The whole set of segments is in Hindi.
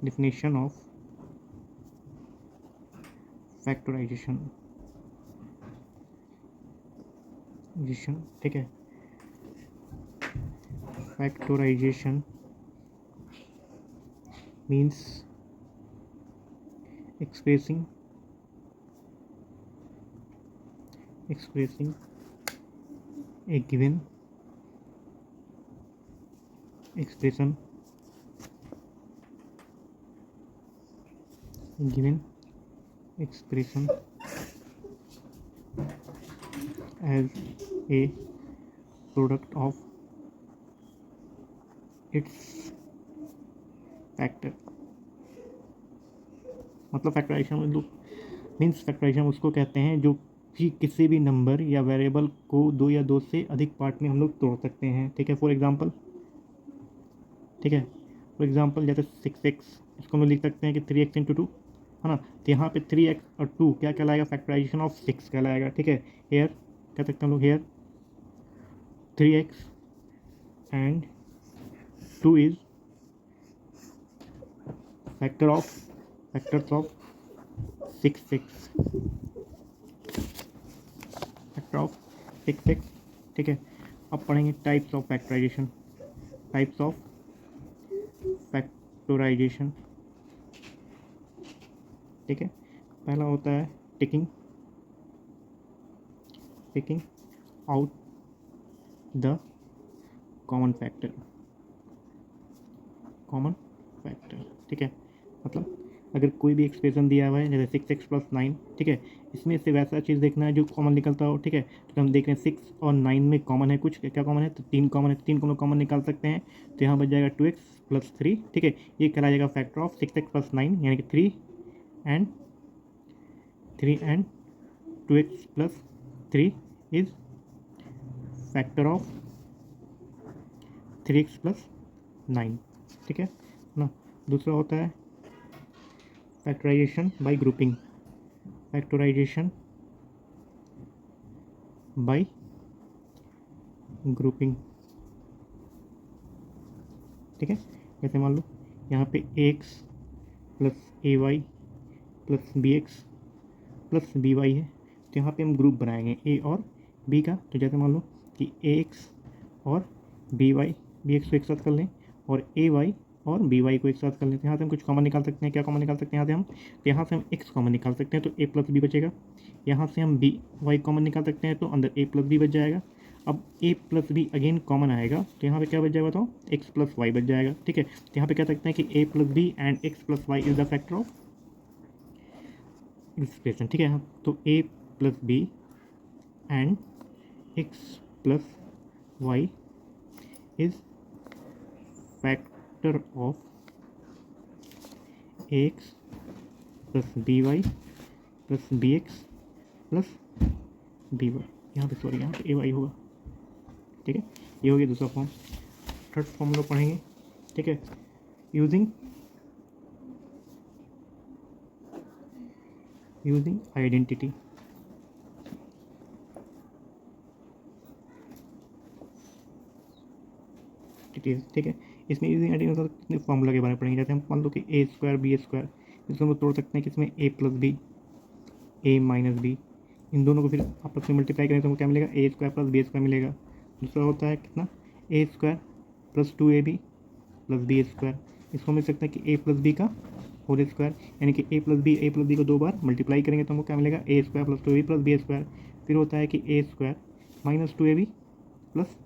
definition of factorization, ठीक है। factorization means expressing a given expression as a product of its factor। मतलब फैक्टराइजेशन मीन्स फैक्टराइजेशन उसको कहते हैं जो कि किसी भी नंबर या वेरिएबल को दो या दो से अधिक पार्ट में हम लोग तोड़ सकते हैं, ठीक है। फॉर एग्जांपल, ठीक है, फॉर एग्जांपल जैसे 6x, इसको हम लोग लिख सकते हैं कि 3x इंटू 2, है ना। तो यहाँ पे 3x और 2 क्या कहलाएगा, फैक्टराइजेशन ऑफ 6 कहलाएगा, ठीक है। हेयर कह सकते हैं हम लोग, here 3x and 2 is factors of 6x, factor of 6x, ठीक है। अब पढ़ेंगे टाइप्स ऑफ फैक्टराइजेशन, ठीक है। पहला होता है taking out the common factor, ठीक है। मतलब अगर कोई भी एक्सप्रेशन दिया हुआ है जैसे 6x प्लस 9, ठीक है, इसमें से वैसा चीज़ देखना है जो कॉमन निकलता हो, ठीक है। तो हम देख रहे हैं 6 और 9 में कॉमन है कुछ, क्या कॉमन है, तो 3 कॉमन है, 3 को हम लोग कॉमन निकाल सकते हैं। तो यहाँ बच जाएगा 2x प्लस 3, ठीक है। ये कहला जाएगा फैक्टर ऑफ 6x प्लस 9, यानी कि 3 and 2x plus 3 is factor of 3x plus 9, ठीक है ना। दूसरा होता है फैक्टराइजेशन बाय ग्रुपिंग, ठीक है। जैसे मान लो यहाँ पे ax plus ay plus bx plus by है, तो यहाँ पे हम ग्रुप बनाएंगे a और b का। तो जैसे मान लो कि ax और bx को एक साथ कर लें और ay और by को एक साथ कर लें, तो यहाँ से हम कुछ कॉमन निकाल सकते हैं। क्या कॉमन निकाल सकते हैं यहाँ से हम x कॉमन निकाल सकते हैं, तो a प्लस बी बचेगा। यहाँ से हम by कॉमन निकाल सकते हैं, तो अंदर a प्लस बी बच जाएगा। अब a plus b again common आएगा, तो यहाँ पे क्या बच जाएगा, बताओ, x प्लस वाई बच जाएगा, ठीक है। तो यहाँ पे कह सकते हैं कि a plus b and x plus Y is the factor of expression, ठीक है। तो a plus b and x plus Y is factor of ax plus by plus bx plus by, यहाँ पे सॉरी, यहाँ पे ay होगा, ठीक है। ये हो गया दूसरा फॉर्म। थर्ड फॉर्म हम लोग पढ़ेंगे, ठीक है, यूजिंग आइडेंटिटी, ठीक है। इसमें यूजिंग आइडेंटिटी मतलब कितने फॉर्मूला के बारे में पढ़ेंगे। जैसे हम मान लो कि a स्क्वायर बी स्क्वायर, इसको हम लोग तोड़ सकते हैं किसमें, a plus b, a minus b, इन दोनों को फिर आपस में मल्टीप्लाई करें तो हमको क्या मिलेगा, a square plus b square मिलेगा। दूसरा होता है कितना, a square plus 2ab plus b square, इसको मिल सकता है कि a प्लस बी का होल स्क्वायर, यानी कि a प्लस बी को 2 बार मल्टीप्लाई करेंगे तो हमको क्या मिलेगा, a square plus 2ab plus b square. फिर होता है कि a square minus 2ab plus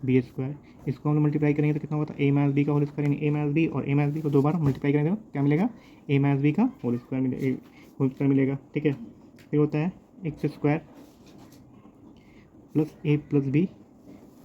b square, इसको हम मल्टीप्लाई करेंगे तो कितना होता है, a माइनस बी का होल स्क्वायर, यानी a माइनस बी और a माइनस बी को 2 बार मल्टीप्लाई करेंगे तो क्या मिलेगा, a माइनस बी का होल स्क्वायर मिलेगा, ठीक है। फिर होता है x square plus a plus b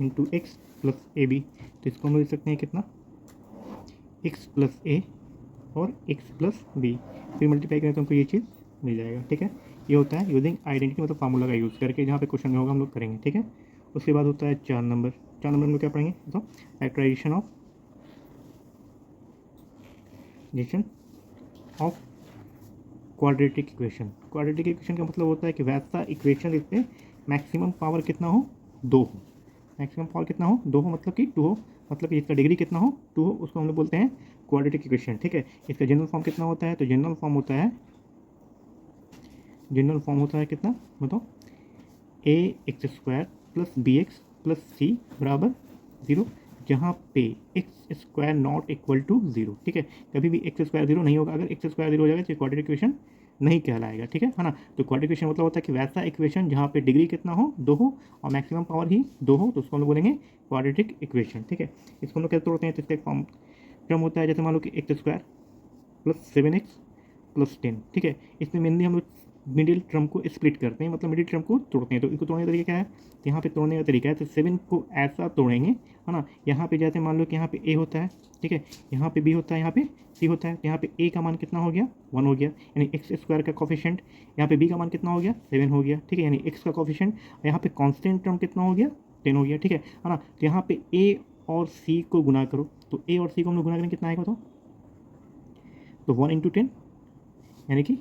into x plus A B, तो इसको हम लिख सकते हैं कितना, x प्लस ए और x प्लस बी, फिर मल्टीप्लाई करें तो हमको ये चीज़ मिल जाएगा, ठीक है। ये होता है यूजिंग आइडेंटिटी, मतलब फार्मूला का यूज़ करके, जहाँ पे क्वेश्चन में होगा हम लोग करेंगे, ठीक है। उसके बाद होता है 4 नंबर में क्या पढ़ेंगे, तो फैक्टराइजेशन ऑफ क्वाड्रेटिक इक्वेशन का मतलब होता है कि वैसा इक्वेशन जिसमें मैक्सिमम पावर कितना हो, 2 हो, मतलब कि 2 हो, मतलब कि इसका डिग्री कितना हो, 2 हो, उसको हम लोग बोलते हैं क्वाड्रेटिक इक्वेशन, ठीक है। इसका जनरल फॉर्म कितना होता है, तो जनरल फॉर्म होता है कितना बताओ, a x square plus b x plus c बराबर 0, जहाँ पे x square not equal to 0, ठीक है। कभी भी एक्स स्क्वायर 0 नहीं होगा, अगर एक्स स्क्वायर 0 हो जाएगा तो क्वाड्रेटिक इक्वेशन नहीं कहलाएगा, ठीक है ना। तो क्वाड्रेटिक इक्वेशन मतलब होता है कि वैसा इक्वेशन जहाँ पे डिग्री कितना हो, 2 हो, और मैक्सिमम पावर ही 2 हो, तो उसको हम लोग बोलेंगे क्वाड्रेटिक इक्वेशन, ठीक है। इसको हम लोग कैसे तोड़ते हैं, तो इसका एक फॉर्म टर्म होता है, जैसे मान लो कि x square plus 7x plus 10, ठीक है। इसमें मेनली हम लोग मिडिल टर्म को स्प्लिट करते हैं, मतलब मिडिल टर्म को तोड़ते हैं। तो इसको तोड़ने का तरीका क्या है, तो यहाँ पे तोड़ने का तरीका है, तो 7 को ऐसा तोड़ेंगे, है ना। यहाँ पे जैसे मान लो कि यहाँ पे ए होता है, ठीक है, यहाँ पे बी होता है, यहाँ पे सी होता है, तो यहाँ पे ए का मान कितना हो गया, 1 हो गया, यानी एक्स स्क्वायर का कोफिशिएंट। यहाँ पे बी का मान कितना हो गया, 7 हो गया, ठीक है, यानी एक्स का कोफिशिएंट। यहाँ पे कॉन्स्टेंट टर्म कितना हो गया, 10 हो गया, ठीक है ना। तो यहाँ पे ए और सी को गुना करो, तो ए और सी को हम लोग गुना करेंगे, कितना आएगा बताओ, तो 1 इंटू 10 यानी कि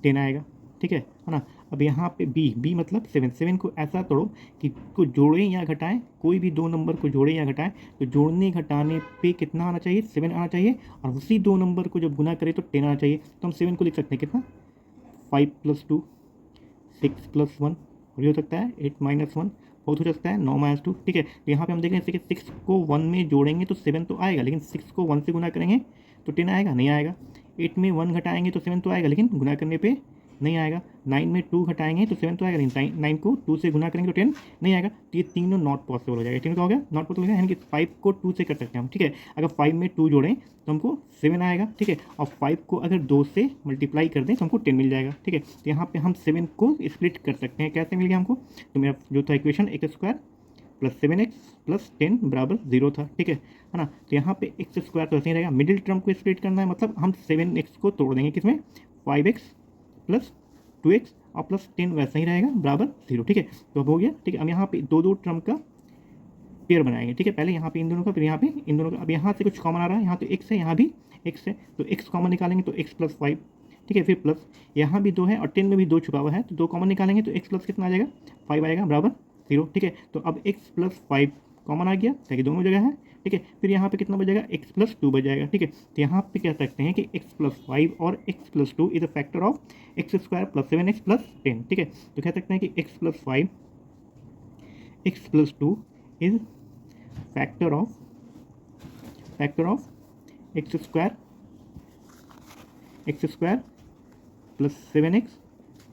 10 आएगा, ठीक है ना। अब यहाँ पे बी मतलब 7 को ऐसा तोड़ो कि को जोड़ें या घटाएं, कोई भी दो नंबर को जोड़ें या घटाएं, तो जोड़ने घटाने पे कितना आना चाहिए, 7 आना चाहिए, और उसी दो नंबर को जब गुना करें तो 10 आना चाहिए। तो हम 7 को लिख सकते हैं कितना, 5 + 2 6 + 1, और ये हो सकता है 8 - 1, बहुत हो सकता है 9 - 2, ठीक है। तो यहाँ पे हम देख रहे हैं कि 6 को 1 में जोड़ेंगे तो 7 तो आएगा, लेकिन 6 को 1 से गुना करेंगे तो 10 आएगा, नहीं आएगा। 8 में 1 घटाएंगे तो 7 तो आएगा, लेकिन गुना करने पे नहीं आएगा। 9 में 2 घटाएंगे तो 7 तो आएगा, लेकिन 9 को 2 से गुना करेंगे तो 10 नहीं आएगा। तो ये तीनों नॉट पॉसिबल हो जाएगा। 10 का हो गया नॉट पॉसिबल हो गया, यानी कि 5 को 2 से कर सकते हैं हम, ठीक है। अगर 5 में 2 जोड़ें तो हमको 7 आएगा, ठीक है, और 5 को अगर 2 से मल्टीप्लाई कर दें तो हमको 10 मिल जाएगा, ठीक है। तो यहाँ पे हम 7 को स्प्लिट कर सकते हैं, कैसे मिल गया हमको, तो मेरा जो था equation x square plus 7x plus 10 बराबर 0 था, ठीक है ना। तो यहाँ पे एक्स स्क्वायर तो ऐसे ही रहेगा, मिडिल टर्म को स्प्लिट करना है, मतलब हम 7x को तोड़ देंगे किसमें, 5x प्लस 2x और प्लस 10 वैसा ही रहेगा बराबर 0, ठीक है। तो अब हो गया, ठीक है। अब यहाँ पे दो टर्म का पेयर बनाएंगे, ठीक है। पहले यहाँ पे इन दोनों का, फिर यहाँ पे इन दोनों का। अब यहाँ से कुछ कॉमन आ रहा है, यहाँ तो x है, यहाँ भी x है, तो x कॉमन निकालेंगे तो x + 5, ठीक है। फिर प्लस यहाँ भी 2 है और 10 में भी 2 छुपा हुआ है, तो 2 कॉमन निकालेंगे तो x प्लस कितना आ जाएगा, 5 आएगा बराबर 0, ठीक है। तो अब x + 5 कॉमन आ गया, ताकि दोनों जगह है, ठीक है। फिर यहाँ पे कितना बचेगा, x + 2 बच जाएगा, ठीक है। तो यहाँ पे कह सकते हैं कि x + 5 और x + 2 is a factor of x square plus 7x plus 10, ठीक है। तो कह सकते हैं कि x + 5 x + 2 is factor of x square plus 7x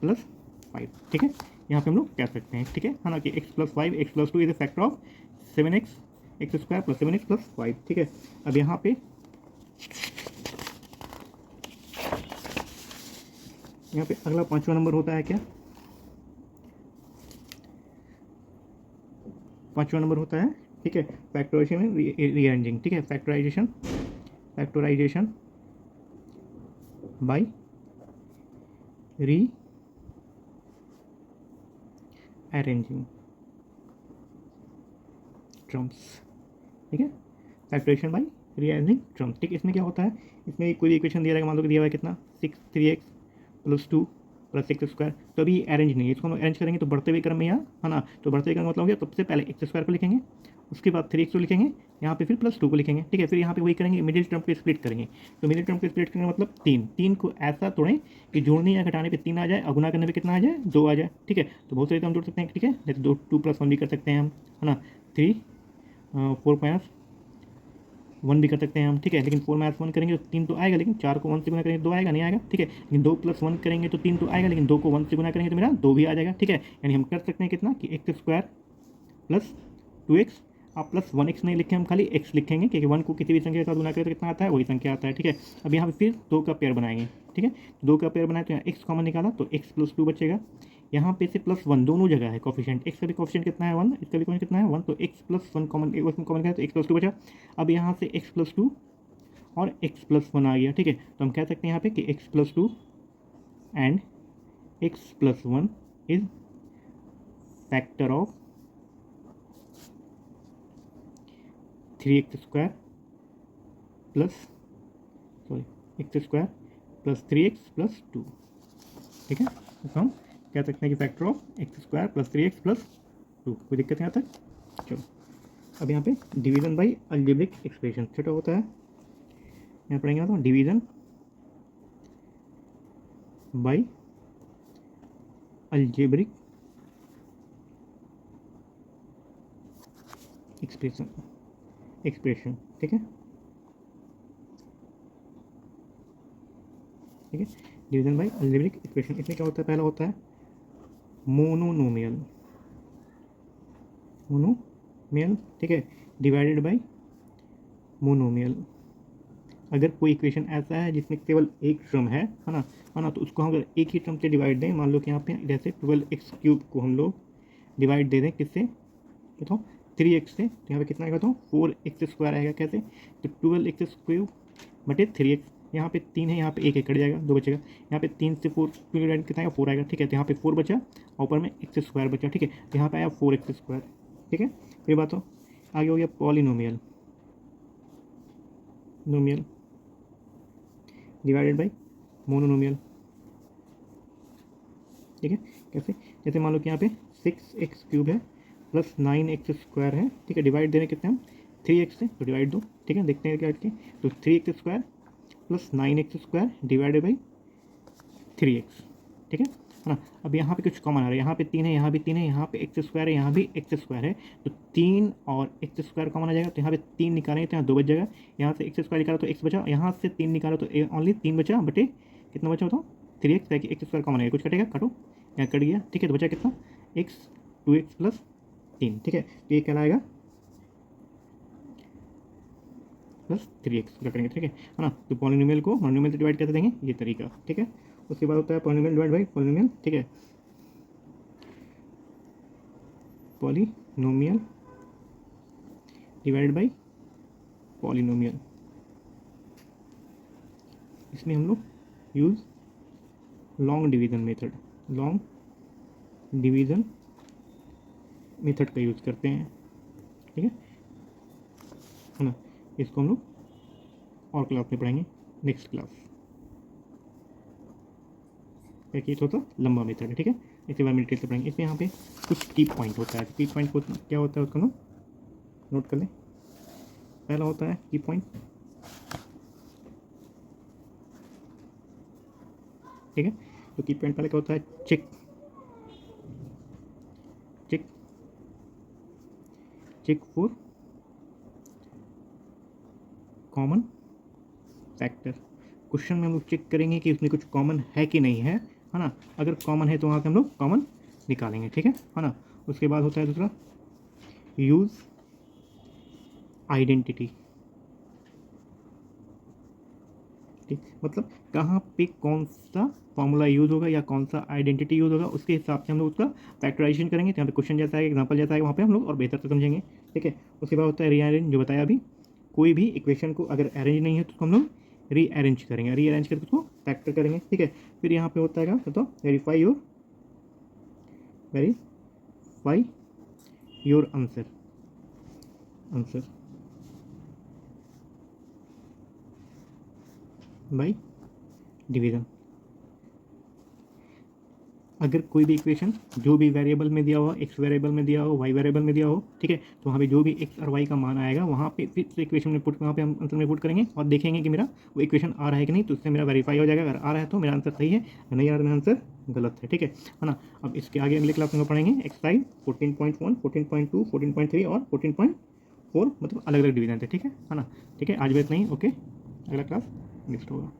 plus 5, ठीक है। यहाँ पे हम लोग कह सकते हैं, ठीक है ना, कि x + 5 x + 2 is a factor of 7x x square plus 7x plus 5, ठीक है। अब यहाँ पे अगला 5वां नंबर होता है क्या, 5वां नंबर होता है, ठीक है, फैक्टराइजेशन रीअरेंजिंग, ठीक है। फैक्टराइजेशन बाय रीअरेंजिंग टर्म्स, ठीक है। फैक्टराइजेशन बाय रीअरेंजिंग टर्म्स, ठीक है। इसमें क्या होता है, इसमें कोई इक्वेशन दिया रहेगा, मान लो कि दिया हुआ है कितना, 3x + 2 + x स्क्वायर। तो अभी अरेंज नहीं है, इसको हम अरेंज करेंगे तो बढ़ते हुए क्रम में यहाँ, है ना। तो बढ़ते हुए क्रम मतलब हो गया, सबसे पहले एक्स स्क्वायर को लिखेंगे, उसके बाद 3x को लिखेंगे, यहाँ पे फिर +2 को लिखेंगे, ठीक है। फिर यहाँ पे वही करेंगे, मिडिल टर्म को स्प्लिट करेंगे। तो मिडिल टर्म को स्प्लिट करेंगे मतलब 3 को ऐसा तोड़ें कि जोड़ने या घटाने पे 3 आ जाए और गुना करने पे कितना आ जाए, 2 आ जाए, ठीक है। तो बहुत सारे हम जोड़ सकते हैं, ठीक है, जैसे 2 + 1 भी कर सकते हैं हम, है ना। 4 - 1 भी कर सकते हैं हम, ठीक है। लेकिन 4 - 1 करेंगे तो 3 तो आएगा, लेकिन 4 को 1 से गुना करेंगे 2 आएगा, नहीं आएगा, ठीक है। लेकिन 2 + 1 करेंगे तो 3 तो आएगा, लेकिन 2 को 1 से गुना करेंगे तो मेरा 2 भी आ जाएगा, ठीक है। यानी हम कर सकते हैं कितना, कि एक्स स्क्वायर प्लस 2x और प्लस 1x नहीं लिखें हम, खाली x लिखेंगे, क्योंकि 1 को किसी भी संख्या के साथ गुना करें तो कितना आता है, वही संख्या आता है, ठीक है। अब यहाँ पे फिर 2 का पेयर बनाएंगे, ठीक है। 2 का पेयर बनाए तो यहाँ x कॉमन निकाला तो x + 2 बचेगा। यहाँ पे से +1 दोनों जगह है कोफिशिएंट, x का भी कोफिशिएंट कितना है 1, इसका भी कोफिशिएंट कितना है 1, तो x + 1 कॉमन, एक कॉमन निकाला तो x + 2 बचा। अब यहाँ से x + 2 और x + 1 आ गया, ठीक है। तो हम कह सकते हैं यहाँ पे कि x + 2 and x + 1 is factor of 3x square plus x square plus 3x plus 2, ठीक है। तो हम कह सकते हैं कि factor of x square plus 3x plus 2। कोई दिक्कत यहाँ तक, चलो। अब यहाँ पे डिवीजन बाई अलजेब्रिक एक्सप्रेशन छोटा होता है, यहाँ पढ़ेंगे तो डिवीज़न बाय अलजेब्रिक एक्सप्रेशन। ठीक है, ठीक है, डिवीजन बाय अलजेब्रिक एक्सप्रेशन। इसमें क्या होता है, पहला होता है मोनोनोमियल, मोनोमियल, ठीक है, डिवाइडेड बाय मोनोमियल। अगर कोई इक्वेशन ऐसा है जिसमें केवल एक टर्म है ना, तो उसको हम अगर एक ही टर्म से डिवाइड दें, मान लो कि यहाँ पे जैसे 12x³ को हम लोग डिवाइड दे दें किससे, बताओ 3x से, तो यहाँ पे कितना आएगा, तो 4x² आएगा। कैसे, तो 12x³ बटे 3x, यहाँ पे 3 है, यहाँ पे एक कट जाएगा, 2 बचेगा। यहाँ पे 3 से 4 डिवाइड कितना आएगा, 4 आएगा। ठीक है, तो यहाँ पे 4 बचा और ऊपर में x² बचा। ठीक है, तो यहाँ पे आया 4x²। ठीक है, फिर बात हो आगे हो गया पॉलिनोमियल, नोमियल डिवाइडेड बाय मोनोनोमियल। ठीक है, कैसे, जैसे मान लो कि यहाँ पे 6x³ है प्लस 9x² है। ठीक है, डिवाइड दे रहे कितने हम 3x से, तो डिवाइड दो। ठीक है, देखते हैं क्या करके, तो 3x² plus 9x² divided by 3x। ठीक है ना, अब यहाँ पे कुछ कॉमन आ रहा है, यहाँ पे 3 है, यहाँ भी 3 है, यहाँ पे x² है, यहाँ भी x² है, तो 3 और x² कॉमन आ जाएगा, तो यहाँ पे 3 निकालेंगे तो यहाँ 2 बच जाएगा। यहाँ से x² निकाला तो x बचा, यहाँ से 3 निकाला तो ओनली 3 बचा, बटे कितना बचा बताओ 3x, ताकि x² कॉमन है, कुछ कटेगा, काटो, यहाँ कट गया। ठीक है, तो बचा कितना x, 2x प्लस 3। ठीक है, तो ये कहलाएगा प्लस 3x पूरा करेंगे। ठीक है ना, तो पॉलिनोमियल को मोनोमियल से डिवाइड कैसे देंगे, ये तरीका। ठीक है, उसके बाद होता है पॉलिनोमियल डिवाइड बाई पॉलिनोमियल। ठीक है, पॉलिनोमियल डिवाइड बाई पॉलिनोमियल, इसमें हम लोग use long division method, long division method का यूज़ करते हैं। ठीक है ना, इसको हम लोग और क्लास में पढ़ेंगे, नेक्स्ट क्लास। एक थोड़ा लंबा मेथड है। ठीक है, इसके बारे में डिटेल से पढ़ेंगे। इसमें यहाँ पे कुछ की पॉइंट होता है, की पॉइंट को क्या होता है उसका नोट कर लें। पहला होता है की पॉइंट, ठीक है, तो की पॉइंट पहले क्या होता है, check check check for common factor. Question में हम लोग चेक करेंगे कि उसमें कुछ कॉमन है कि नहीं है ना, अगर कॉमन है तो वहाँ से हम लोग कॉमन निकालेंगे। ठीक है ना, उसके बाद होता है दूसरा यूज़ आइडेंटिटी। ठीक, मतलब कहाँ पे कौन सा फॉर्मूला यूज़ होगा या कौन सा आइडेंटिटी यूज़ होगा, उसके हिसाब से हम लोग उसका फैक्टराइजेशन करेंगे। तो यहाँ पे क्वेश्चन जैसा है, एग्जांपल जैसा है, वहाँ पे हम लोग और बेहतर से समझेंगे। ठीक है, उसके बाद होता है रीअरेंज, जो बताया अभी, कोई भी इक्वेशन को अगर अरेंज नहीं है तो हम लोग रीअरेंज करेंगे, रीअरेंज करके उसको फैक्टर करेंगे। ठीक है, फिर यहाँ पे होता है तो verify your answer by division. अगर कोई भी इक्वेशन जो भी वेरिएबल में दिया हो, x वेरिएबल में दिया हो, y वेरिएबल में दिया हो, ठीक है, तो वहाँ पे जो भी x और y का मान आएगा वहाँ पे फिर से इक्वेशन में पुट, वहाँ पे हम आंसर में पुट करेंगे और देखेंगे कि मेरा वो इक्वेशन आ रहा है कि नहीं, तो उससे मेरा वेरीफाई हो जाएगा। अगर आ रहा है तो मेरा आंसर सही है, नहीं आ रहा मेरा आंसर गलत है। ठीक है ना, अब इसके आगे अगले क्लास में पढ़ेंगे एक्सरसाइज 14.1, 14.2, 14.3 और 14.4, मतलब अलग अलग डिवीजन थे। ठीक है ना, ठीक है, आज भी इतना ही। ओके, अगला क्लास नेक्स्ट होगा।